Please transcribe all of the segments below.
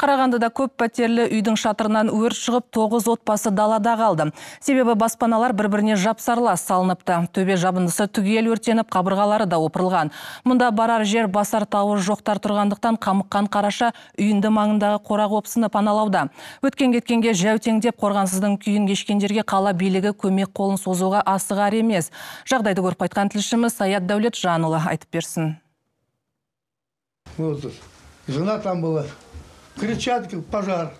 Қарағандыда көп пәтерлі үйдің шатырынан өрт шығып, 9 отбасы далада қалды. Себебі баспаналар бір-біріне жапсарлас салыныпты. Төбе жабындысы түгел өртеніп, қабырғалары да опырылған. Мұнда барар жер басар тауы жоқтар тұрғандықтан қамыққан қараша үйінді маңындағы қора қопсыны паналауда. Өткен-кеткенге жәутеңдеп қорғансыздың күйін кешкендерге қала билігі көмек қолын созуға асығар емес. Жағдайды көріп қайтқан тілшіміз Саят Дәулетжанұлы айтып берсін. Вот, жена там была. Кричат, как пожар.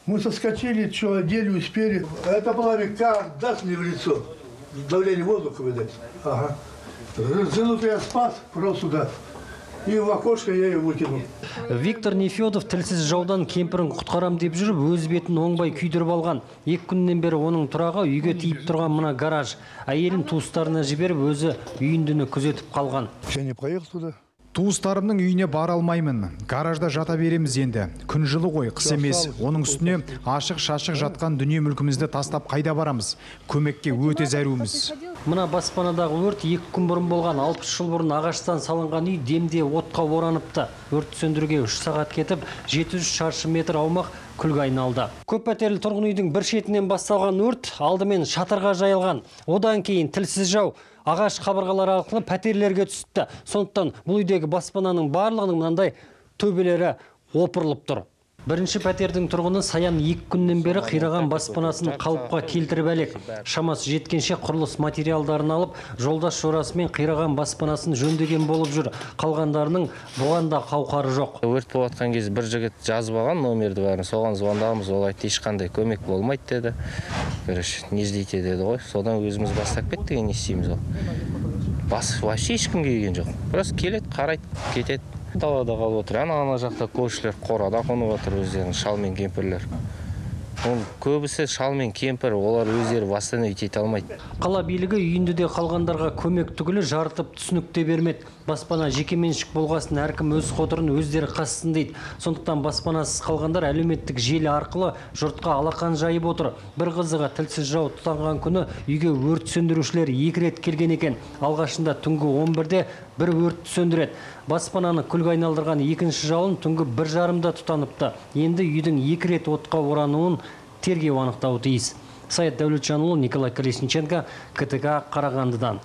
Мы соскочили, что одели, успели. Это была река, даст мне в лицо. Давление воздуха, видать. Ага. Жену-то я спас, просто сюда. И в окошко я ее выкинул. Виктор Нефедов тілсіз жаудан кемпірін құтқарам деп жүріп, өз бетін оңбай күйдіріп алған. 2 күннен бері оның тұрағы үйге тиіп тұрған мына гараж. Әйелін туыстарына жіберіп, өзі үйіндіні күзетіп қалған. Я не поехал туда. Туыстарымның үйіне бара алмаймын. Гаражда жата береміз енді. Күн жылы ғой, қыс емес. Оның үстіне ашық-шашық жатқан дүние мүлкімізді тастап қайда барамыз? Көмекке өте зәруміз. Мына баспанадағы өрт 2 күн бұрын болған. 60 жыл бұрын ағаштан салынған үй демде отқа ораныпты. Өрт сөндіруге 3 сағат кетіп, 700 шаршы метр аумақ күлге айналды. Көп пәтерлі тұрғын үйдің бір шетінен басталған өрт алдымен шатырға жайылған. Одан кейін тілсіз жау ағаш қабырғалары арқылы пәтерлерге түсті. Сондықтан бұл үйдегі баспананың барлығының мынандай төбелері опырылып тұр. Бірінші пәтердің тұрғыны Саян 2 күннен бері қираған баспанасын қалыпқа келтіріп әлек. Шамасы жеткенше құрылыс материалдарын алып, жолдас жорасымен қираған баспанасын жөндеген болып жүр. Қалғандарының бұған да қауқары жоқ. Өрт болатқан кез бір жігіт жазып алған номерді барын, соған звондағанбыз, ол айтты, ешқандай көмек болмайды деді. Короче, не іздейте деді ғой. Содан өзіміз бастап кеттік, не істейміз ол. Вообще ешкім келген жоқ. Просто келеді, қарайды, кетеді. Далада қалып отыр. Ана жақта көршілер қорада қонып отыр, өздерінің шал мен кемпірлер. Көбісі шал мен кемпір, олар өздері бастан өйтейте алмайды. Қала билігі үйіндіде қалғандарға көмек түгілі жарытып түсінікте бермеді. Баспана жекеменшік болғасын әркім өз қотырын өздері қассын дейді. Сондықтан баспанасыз қалғандар әлеуметтік желі арқылы жұртқа алақан жайып отыр. Бір қызығы тілсіз жау тұтанған күні үйге өрт сөндірушілер 2 рет келген екен. Алғашында түнгі 11-де бір өрт сөндіреді. Баспананы күлге айналдырған екінші жалын түнгі 1:30-да тұтаныпты. Енді үйдің 2 рет отқа орануын тергеу анықтауы тиіс. Саят Дәулетжанұлы, Николай Колесниченко, КТК, Қарағандыдан.